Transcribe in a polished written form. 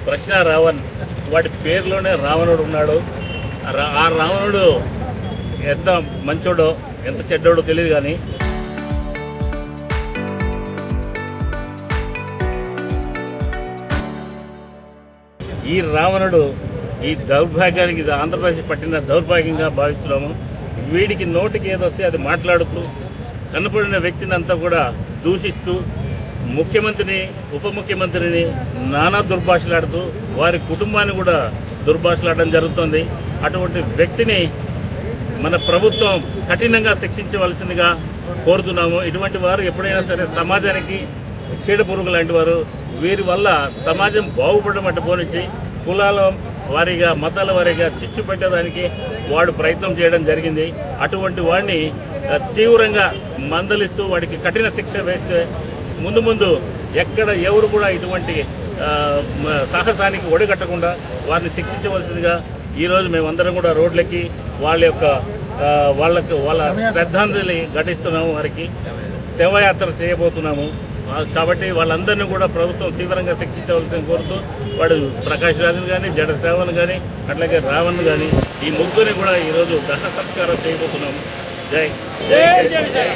ప్రశ్న రావణ్, వాటి పేరులోనే రావణుడు ఉన్నాడు. ఆ రావణుడు ఎంత మంచోడో ఎంత చెడ్డోడో తెలియదు. కానీ ఈ రావణుడు ఈ దౌర్భాగ్యానికి, ఇది ఆంధ్రప్రదేశ్ పట్టిన దౌర్భాగ్యంగా భావిస్తున్నాము. వీడికి నోటికి ఏదొస్తే అది మాట్లాడుతూ కనపడిన వ్యక్తిని అంతా కూడా దూషిస్తూ ముఖ్యమంత్రిని, ఉప ముఖ్యమంత్రిని నానా దుర్భాషలాడుతూ వారి కుటుంబాన్ని కూడా దుర్భాషలాడడం జరుగుతుంది. అటువంటి వ్యక్తిని మన ప్రభుత్వం కఠినంగా శిక్షించవలసిందిగా కోరుతున్నాము. ఇటువంటి వారు ఎప్పుడైనా సరే సమాజానికి చీడ పురుగు లాంటి వారు. వీరి వల్ల సమాజం బాగుపడడం అంటే పోనిచ్చి కులాల వారీగా, మతాల వారీగా చిచ్చు పెట్టడానికి వాడు ప్రయత్నం చేయడం జరిగింది. అటువంటి వాడిని తీవ్రంగా మందలిస్తూ వాడికి కఠిన శిక్ష వేస్తే ముందు ముందు ఎక్కడ ఎవరు కూడా ఇటువంటి సాహసానికి ఒడిగట్టకుండా వారిని శిక్షించవలసిందిగా ఈరోజు మేమందరం కూడా రోడ్లకి వాళ్ళ శ్రద్ధాంజలి ఘటిస్తున్నాము. వారికి సేవాయాత్ర చేయబోతున్నాము. కాబట్టి వాళ్ళందరినీ కూడా ప్రభుత్వం తీవ్రంగా శిక్షించవలసింది కోరుతూ వాడు ప్రకాష్ రాజును కానీ, జడ శ్రావణ్ కానీ, అట్లాగే రావణ్ కానీ ఈ ముగ్గురిని కూడా ఈరోజు దహన సంస్కారం చేయబోతున్నాము. జై జై జై.